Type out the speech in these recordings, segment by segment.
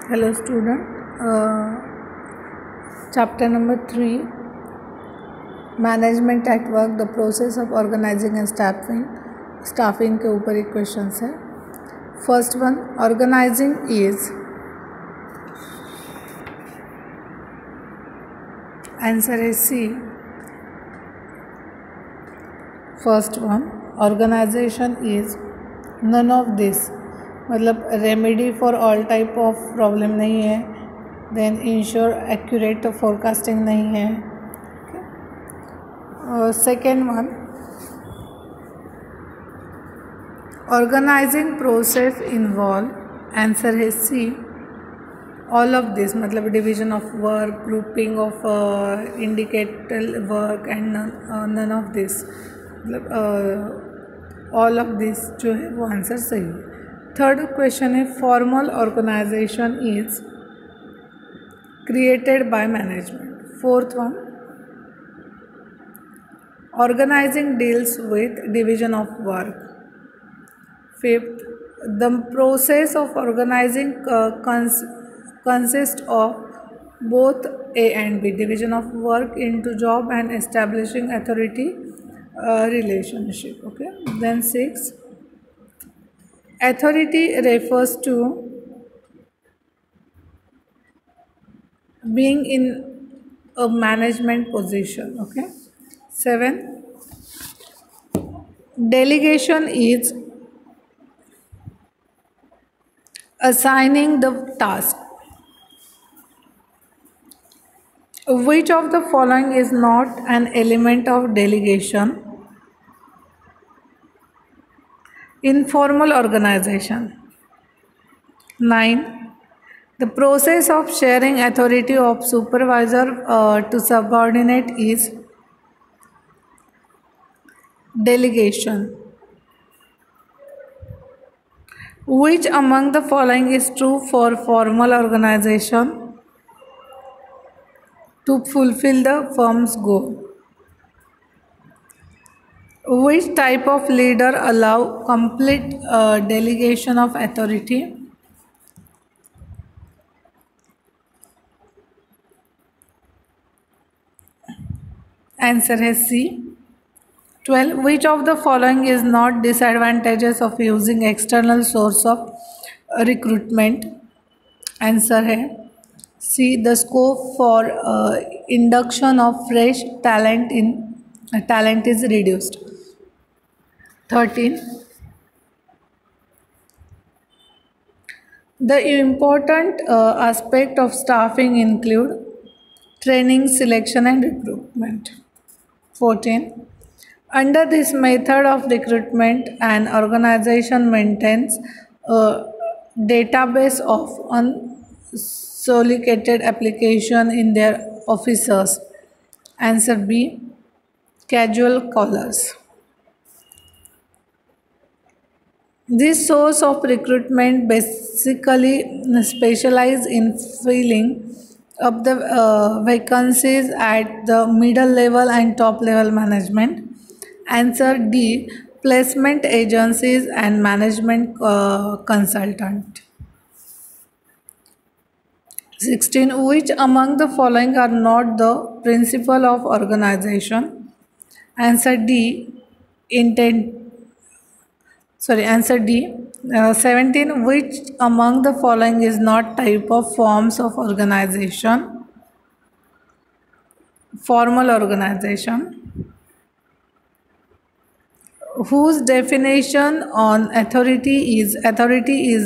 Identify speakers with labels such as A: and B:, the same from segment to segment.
A: Hello student, chapter number 3, management at work, the process of organizing and staffing के ऊपर एक question है. First one, organising is, answer है C. First one, organisation is none of this, मतलब remedy for all type of problem नहीं है. Then ensure accurate forecasting नहीं है. Second one, organising process involve, answer है सी. ऑल ऑफ दिस, मतलब division of work, grouping of indicator work and none of this, मतलब all of this जो है वो आंसर सही है. थर्ड क्वेश्चन है, formal organisation is created by management. Fourth one, organising deals with division of work. Fifth, the process of organising consists of both A and B, division of work into job and establishing authority relationship. Okay, then 6, authority refers to being in a management position. Okay, 7, delegation is assigning the task. Which of the following is not an element of delegation? Informal organization. 9, the process of sharing authority of supervisor to subordinate is delegation. Which among the following is true for formal organization to fulfill the firm's goal? Which type of leader allow complete delegation of authority? Answer is C. 12, which of the following is not disadvantages of using external source of recruitment? Answer है C. The scope for induction of fresh talent is reduced. 13, the important aspect of staffing include training, selection and recruitment. 14, under this method of recruitment, an organization maintains a database of unsolicited application in their officers. Answer B. Casual callers. This source of recruitment basically specializes in filling up the vacancies at the middle level and top level management. Answer D. Placement agencies and management consultant. 16, which among the following are not the principle of organization? Answer D. Answer D. 17, which among the following is not type of forms of organization? Formal organization. Whose definition on authority is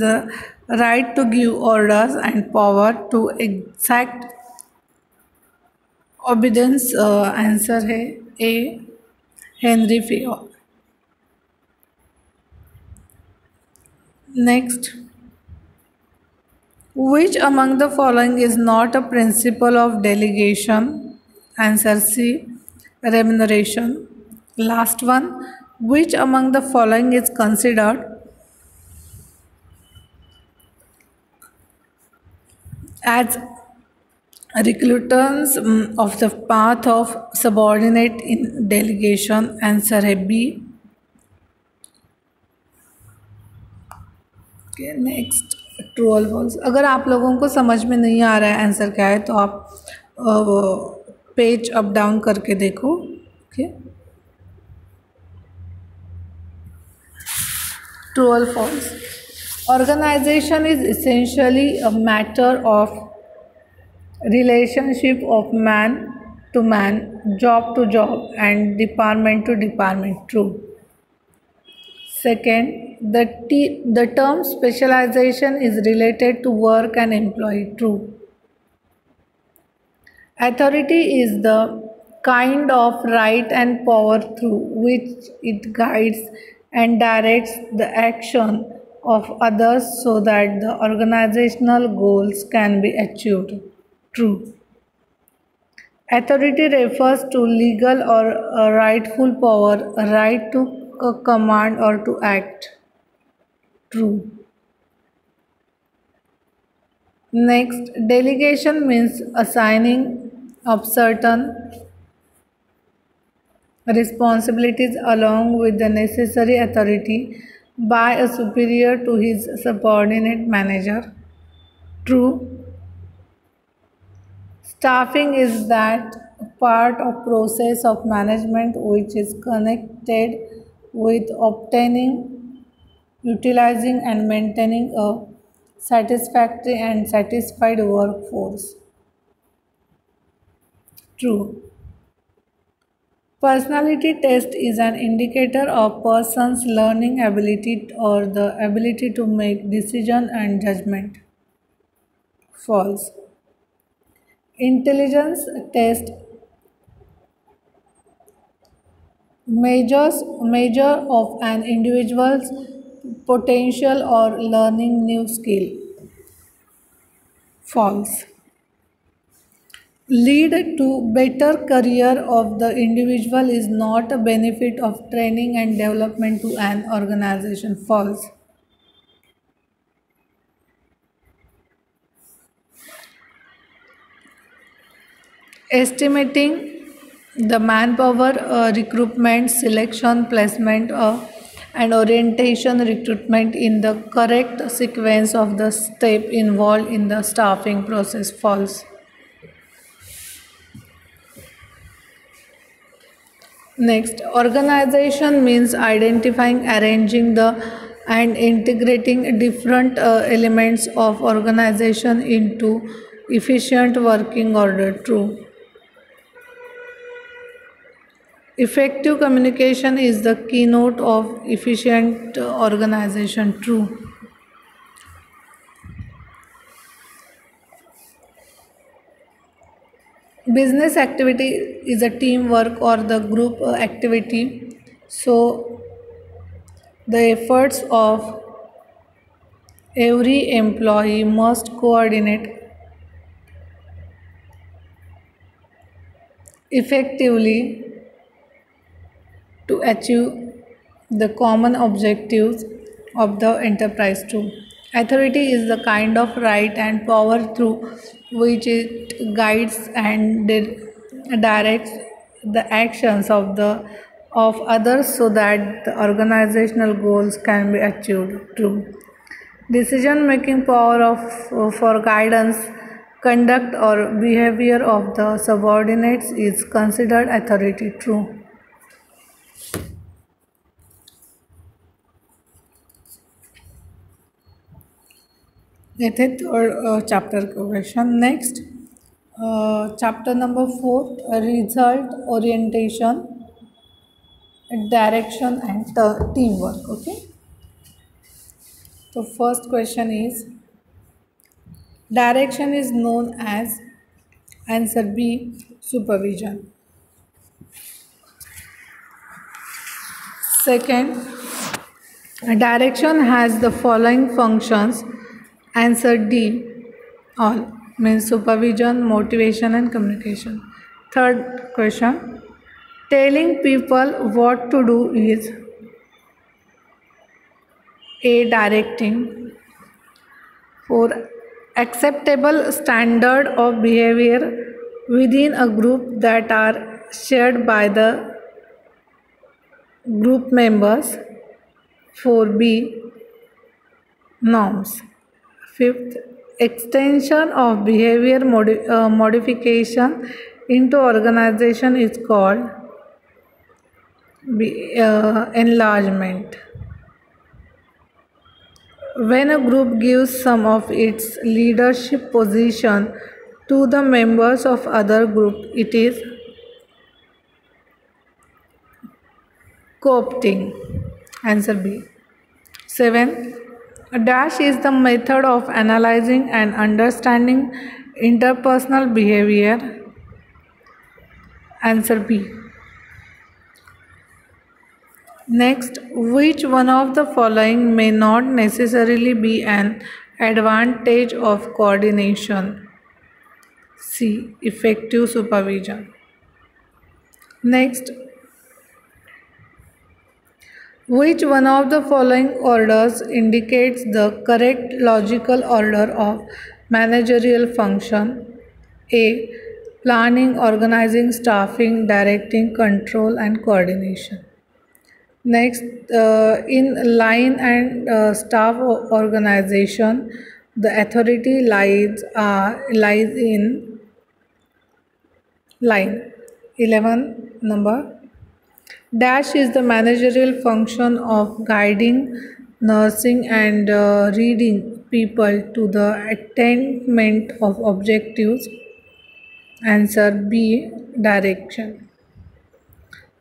A: the right to give orders and power to exact obedience. Answer है A. Henry Fayol. Next, which among the following is not a principle of delegation? Answer C. Remuneration. Last one, which among the following is considered as recruiters of the path of subordinate in delegation? Answer है B. Okay, next, true और false. अगर आप लोगों को समझ में नहीं आ रहा है आंसर क्या है तो आप पेज अप डाउन करके देखो। ओके, ट्रू और false. Organization is essentially a matter of relationship of man to man, job to job, and department to department. True. Second, the term specialization is related to work and employee. True. Authority is the kind of right and power through which it guides and directs the action of others so that the organizational goals can be achieved. True. Authority refers to legal or rightful power, a right to command or to act. True. Next, delegation means assigning of certain responsibilities along with the necessary authority by a superior to his subordinate manager. True. Staffing is that part of process of management which is connected with obtaining, utilizing and maintaining a satisfactory and satisfied workforce. True. Personality test is an indicator of person's learning ability or the ability to make decision and judgment. False. Intelligence test measure of an individual's potential or learning new skill. False. Lead to better career of the individual is not a benefit of training and development to an organization. False. Estimating the manpower recruitment, selection, placement, and orientation recruitment in the correct sequence of the step involved in the staffing process. False. Next, organization means identifying, arranging the and integrating different elements of organization into efficient working order. True. Effective communication is the keynote of efficient organization. True. Business activity is a teamwork or the group activity. So, the efforts of every employee must coordinate effectively to achieve the common objectives of the enterprise too. Authority is the kind of right and power through which it guides and directs the actions of others so that the organizational goals can be achieved. True. Decision making power of for guidance, conduct or behavior of the subordinates is considered authority. True. येथे third chapter question. Next chapter number 4 result orientation direction and team work. Okay, तो first question is direction is known as answer B supervision. Second, direction has the following functions. Answer D, all means supervision, motivation and communication. Third question, telling people what to do is A, directing. For acceptable standard of behavior within a group that are shared by the group members. For B, norms. Fifth, extension of behavior modification into organization is called enlargement. When a group gives some of its leadership position to the members of other group, it is co-opting. Answer B. 7. A dash is the method of analyzing and understanding interpersonal behavior. Answer B. Next, which one of the following may not necessarily be an advantage of coordination? C. Effective supervision. Next, which one of the following orders indicates the correct logical order of managerial function? A. Planning, organizing, staffing, directing, control, and coordination. Next, in line and staff organization, the authority lies in line. 11 number. Dash is the managerial function of guiding, nursing, and reading people to the attainment of objectives. Answer B. Direction.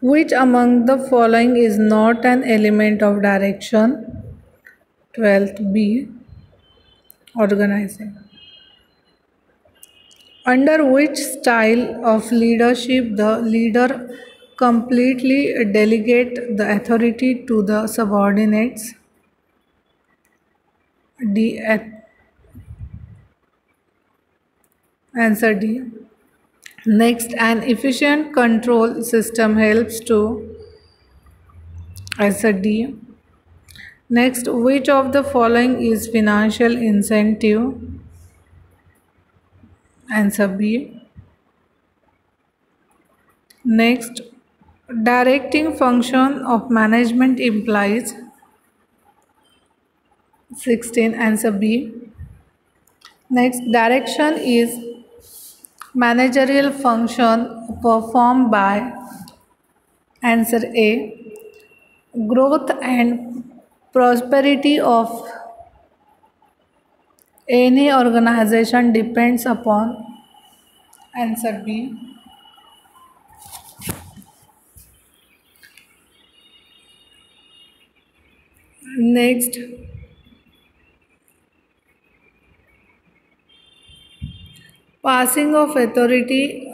A: Which among the following is not an element of direction? 12th B. Organizing. Under which style of leadership the leader completely delegate the authority to the subordinates? D. Answer D. Next, an efficient control system helps to. Answer D. Next, which of the following is financial incentive? Answer B. Next, directing function of management implies. 16. Answer B. Next, direction is managerial function performed by. Answer A. Growth and prosperity of any organization depends upon. Answer B. Next, passing of authority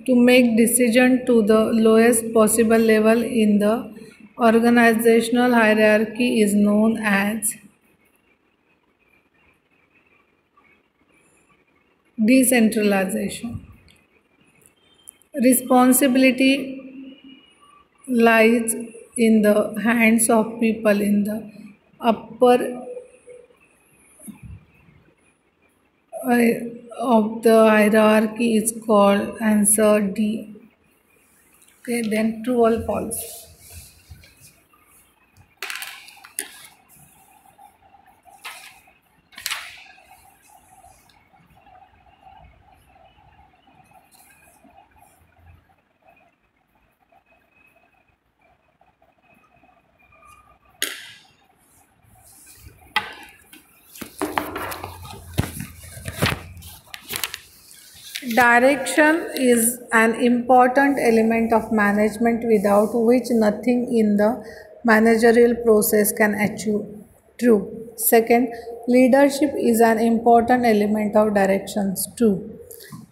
A: to make decision to the lowest possible level in the organizational hierarchy is known as decentralization. Responsibility lies in the hands of people in the upper of the hierarchy is called. Answer D. Okay, then true or false. Direction is an important element of management without which nothing in the managerial process can achieve. True. Second, leadership is an important element of directions. True.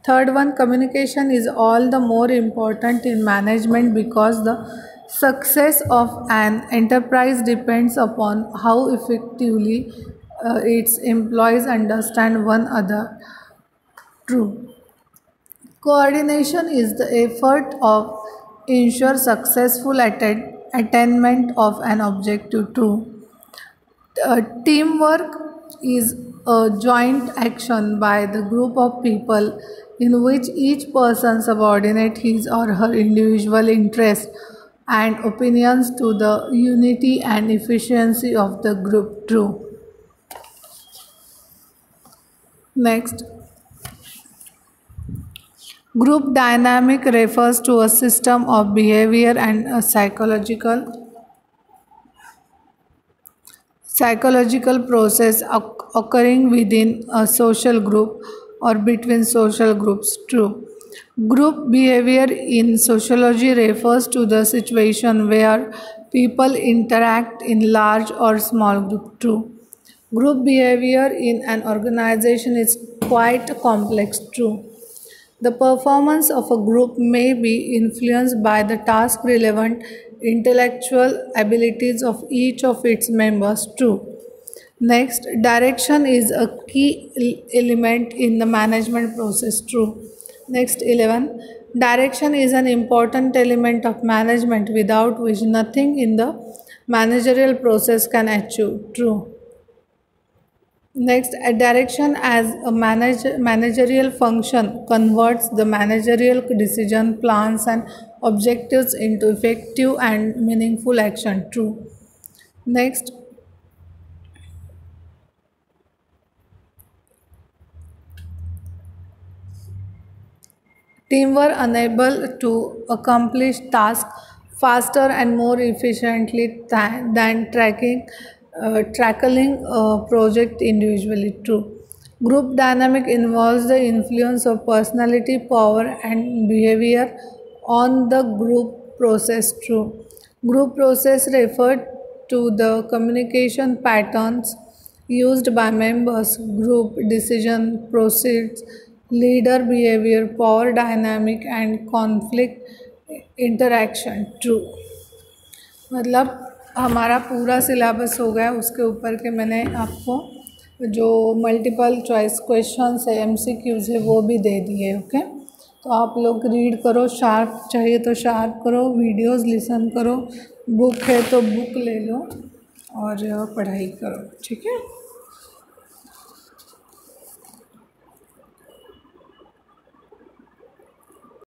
A: Third one, communication is all the more important in management because the success of an enterprise depends upon how effectively its employees understand one another. True. Coordination is the effort of ensure successful attainment of an objective. True. Teamwork is a joint action by the group of people in which each person subordinates his or her individual interests and opinions to the unity and efficiency of the group. True. Next, group dynamic refers to a system of behavior and a psychological process occurring within a social group or between social groups. True. Group behavior in sociology refers to the situation where people interact in large or small group. True. Group behavior in an organization is quite complex. True. The performance of a group may be influenced by the task relevant intellectual abilities of each of its members. True. Next, direction is a key element in the management process. True. Next, 11. Direction is an important element of management without which nothing in the managerial process can achieve. True. Next, a direction as a managerial function converts the managerial decision, plans, and objectives into effective and meaningful action. True. Next, team were unable to accomplish tasks faster and more efficiently than tackling a project individually. True. Group dynamic involves the influence of personality, power, and behavior on the group process. True. Group process referred to the communication patterns used by members, group decision proceeds, leader behavior, power dynamic, and conflict interaction. True. मतलब हमारा पूरा syllabus हो गया, उसके ऊपर के मैंने आपको जो मल्टीपल चॉइस क्वेश्चंस है, एमसीक्यूज है, वो भी दे दिए. ओके, तो आप लोग रीड करो, शार्प चाहिए तो शार्प करो, वीडियोस लिसन करो, बुक है तो बुक ले लो और पढ़ाई करो. ठीक है.